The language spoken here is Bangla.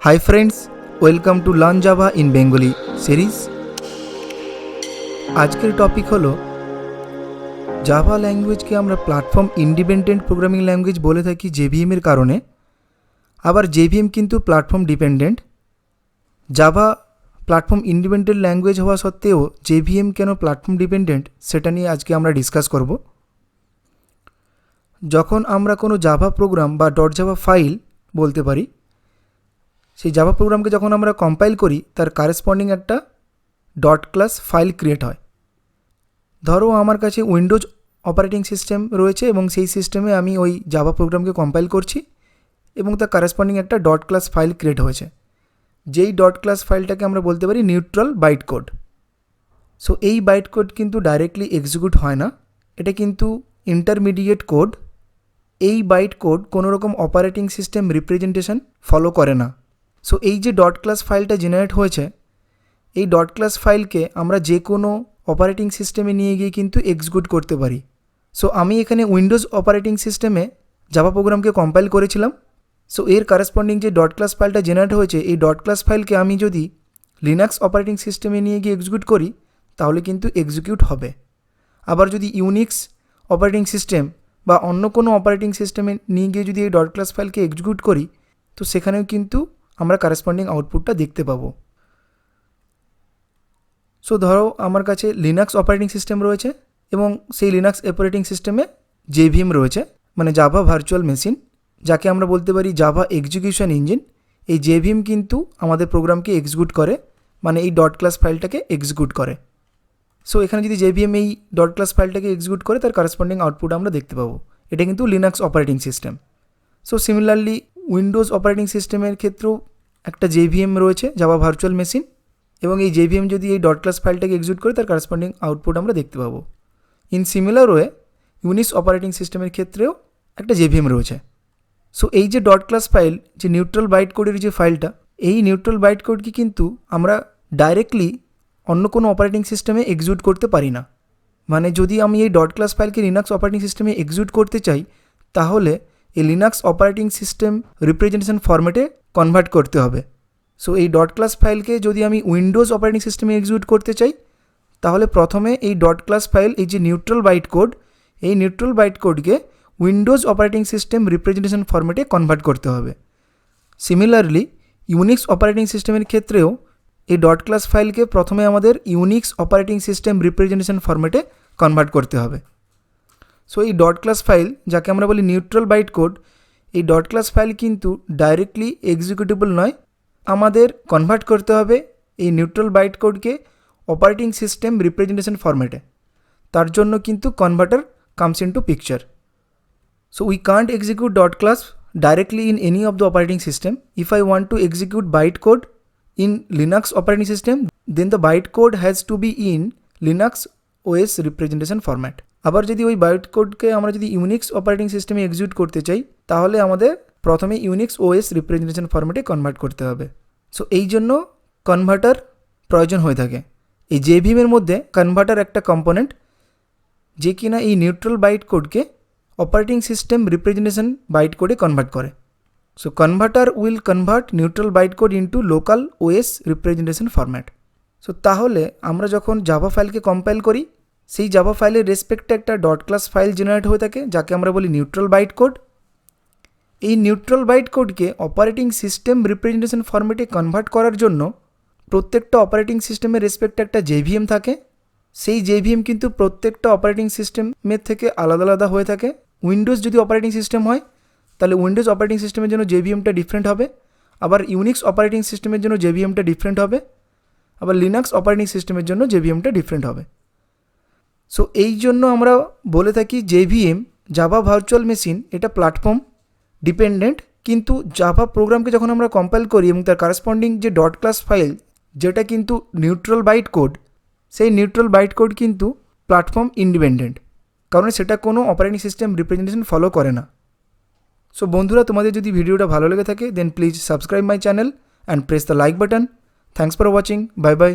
Hi friends, welcome to Learn Java in Bengali series। আজকের টপিক হলো জাভা ল্যাঙ্গুয়েজকে আমরা প্ল্যাটফর্ম ইন্ডিপেন্ডেন্ট প্রোগ্রামিং ল্যাঙ্গুয়েজ বলে থাকি জেভিএম এর কারণে। আবার জেভিএম কিন্তু platform dependent. Java platform independent language হওয়া সত্ত্বেও জেভিএম কেন প্ল্যাটফর্ম ডিপেন্ডেন্ট সেটা নিয়ে আজকে আমরা ডিসকাস করব। যখন আমরা কোনো জাভা প্রোগ্রাম বা ডট জাভা ফাইল বলতে পারি, সেই জাভা প্রোগ্রামকে যখন আমরা কম্পাইল করি তার কারেসপন্ডিং একটা ডট ক্লাস ফাইল ক্রিয়েট হয়। ধরো আমার কাছে উইন্ডোজ অপারেটিং সিস্টেম রয়েছে এবং সেই সিস্টেমে আমি ওই জাভা প্রোগ্রামকে কম্পাইল করছি এবং তার কারেসপন্ডিং একটা ডট ক্লাস ফাইল ক্রিয়েট হয়েছে, যেই ডট ক্লাস ফাইলটাকে আমরা বলতে পারি নিউট্রাল বাইট কোড। সো এই বাইট কোড কিন্তু ডাইরেক্টলি এক্সিকিউট হয় না, এটা কিন্তু ইন্টারমিডিয়েট কোড। এই বাইট কোড কোনো রকম অপারেটিং সিস্টেম রিপ্রেজেন্টেশন ফলো করে না। সো এই যে ডট ক্লাস ফাইলটা জেনারেট হয়েছে, এই ডট ক্লাস ফাইলকে আমরা যে কোনো অপারেটিং সিস্টেমে নিয়ে গিয়ে কিন্তু এক্সিকিউট করতে পারি। সো আমি এখানে উইন্ডোজ অপারেটিং সিস্টেমে জাভা প্রোগ্রামকে কম্পাইল করেছিলাম। সো এর কারেসপন্ডিং যে ডট ক্লাস ফাইলটা জেনারেট হয়েছে, এই ডট ক্লাস ফাইলকে আমি যদি লিনাক্স অপারেটিং সিস্টেমে নিয়ে গিয়ে এক্সিকিউট করি তাহলে কিন্তু এক্সিকিউট হবে। আবার যদি ইউনিক্স অপারেটিং সিস্টেম বা অন্য কোনো অপারেটিং সিস্টেমে নিয়ে গিয়ে যদি এই ডট ক্লাস ফাইলকে এক্সিকিউট করি তো সেখানেও কিন্তু আমরা কারেসপন্ডিং আউটপুটটা দেখতে পাবো। সো ধরো আমার কাছে লিনাক্স অপারেটিং সিস্টেম রয়েছে এবং সেই লিনাক্স অপারেটিং সিস্টেমে জেভিএম রয়েছে, মানে জাভা ভার্চুয়াল মেশিন, যাকে আমরা বলতে পারি জাভা এক্সিকিউশন ইঞ্জিন। এই জেভিএম কিন্তু আমাদের প্রোগ্রামকে এক্সিকিউট করে, মানে এই ডট ক্লাস ফাইলটাকে এক্সিকিউট করে। সো এখানে যদি জেভিএম এই ডট ক্লাস ফাইলটাকে এক্সিকিউট করে তার কারেসপন্ডিং আউটপুট আমরা দেখতে পাবো। এটা কিন্তু Linux operating system. So similarly Windows operating সিস্টেমের ক্ষেত্রেও একটা জেভিএম রয়েছে, জাভা ভার্চুয়াল মেশিন, এবং এই জেভিএম যদি এই ডট ক্লাস ফাইলটাকে এক্সিকিউট করে তার কারেসপন্ডিং আউটপুট আমরা দেখতে পাবো। In similar way Unix operating সিস্টেমের ক্ষেত্রেও একটা জেভিএম রয়েছে। সো এই যে ডট ক্লাস ফাইল, যে নিউট্রাল বাইট কোডের যে ফাইলটা, এই নিউট্রাল বাইট কোডকে কিন্তু আমরা ডাইরেক্টলি অন্য কোনো অপারেটিং সিস্টেমে এক্সিকিউট করতে পারি না। মানে যদি আমি এই ডট ক্লাস ফাইলকে লিনাক্স অপারেটিং সিস্টেমে এক্সিকিউট করতে চাই তাহলে এই লিনাক্স অপারেটিং সিস্টেম রিপ্রেজেন্টেশন ফরম্যাটে কনভার্ট করতে হবে। সো এই ডট ক্লাস ফাইলকে যদি আমি উইন্ডোজ অপারেটিং সিস্টেমে এক্সিকিউট করতে চাই তাহলে প্রথমে এই ডট ক্লাস ফাইল, এই যে নিউট্রাল বাইট কোড, এই নিউট্রাল বাইট কোডকে উইন্ডোজ অপারেটিং সিস্টেম রিপ্রেজেন্টেশন ফরম্যাটে কনভার্ট করতে হবে। সিমিলারলি ইউনিক্স অপারেটিং সিস্টেমের ক্ষেত্রেও এই ডট ক্লাস ফাইলকে প্রথমে আমাদের ইউনিক্স অপারেটিং সিস্টেম রিপ্রেজেন্টেশন ফরম্যাটে কনভার্ট করতে হবে। সো এই ডট ক্লাস ফাইল, যাকে আমরা বলি নিউট্রাল বাইট কোড, এই ডট ক্লাস ফাইল কিন্তু ডাইরেক্টলি এক্সিকিউটেবল নয়, আমাদের কনভার্ট করতে হবে এই নিউট্রাল বাইট কোডকে অপারেটিং সিস্টেম রিপ্রেজেন্টেশন ফরম্যাটে। তার জন্য কিন্তু converter comes into picture. So we can't execute dot class directly in any of the operating system. If I want to execute bytecode in Linux operating system, then the bytecode has to be in Linux OS representation format. আবার যদি ওই বাইটকোডকে আমরা যদি ইউনিক্স অপারেটিং সিস্টেমে এক্সিকিউট করতে চাই তাহলে আমাদের প্রথমে ইউনিক্স ওএস রিপ্রেজেন্টেশন ফরম্যাটে কনভার্ট করতে হবে। সো এই জন্য কনভার্টার প্রয়োজন হয়ে থাকে। এই জেভিএমের মধ্যে কনভার্টার একটা কম্পোনেন্ট, যে কিনা এই নিউট্রাল বাইট কোডকে অপারেটিং সিস্টেম রিপ্রেজেন্টেশন বাইট কোডে কনভার্ট করে। So converter will convert neutral byte code into local OS representation format. So তাহলে আমরা যখন জাভা ফাইলকে কম্পাইল করি সেই জাভা ফাইলের রেসপেক্টে একটা ডট ক্লাস ফাইল জেনারেট হয়ে থাকে, যাকে আমরা বলি নিউট্রাল বাইট কোড। এই নিউট্রাল বাইট কোডকে অপারেটিং সিস্টেম রিপ্রেজেন্টেশন ফরম্যাটে কনভার্ট করার জন্য প্রত্যেকটা অপারেটিং সিস্টেমের রেসপেক্টে একটা জেভিএম থাকে। সেই জেভিএম কিন্তু প্রত্যেকটা অপারেটিং সিস্টেমের থেকে আলাদা আলাদা হয়ে থাকে। উইন্ডোজ যদি অপারেটিং সিস্টেম হয় তাহলে উইন্ডোজ অপারেটিং সিস্টেমের জন্য জেভিএমটা ডিফারেন্ট হবে, আবার ইউনিক্স অপারেটিং সিস্টেমের জন্য জেভিএমটা ডিফারেন্ট হবে, আবার লিনাক্স অপারেটিং সিস্টেমের জন্য জেভিএমটা ডিফারেন্ট হবে। সো এই জন্য আমরা বলে থাকি জেভিএম, জাভা ভার্চুয়াল মেশিন, এটা প্ল্যাটফর্ম ডিপেন্ডেন্ট। কিন্তু জাভা প্রোগ্রামকে যখন আমরা কম্পাইল করি এবং তার কারেসপন্ডিং যে ডট ক্লাস ফাইল, যেটা কিন্তু নিউট্রাল বাইট কোড, সেই নিউট্রাল বাইট কোড কিন্তু প্ল্যাটফর্ম ইন্ডিপেন্ডেন্ট, কারণ সেটা কোনো অপারেটিং সিস্টেম রিপ্রেজেন্টেশন ফলো করে না। সো বন্ধুরা, তোমাদের যদি ভিডিওটা ভালো লেগে থাকে then please subscribe my channel and press the like button. Thanks for watching. Bye by.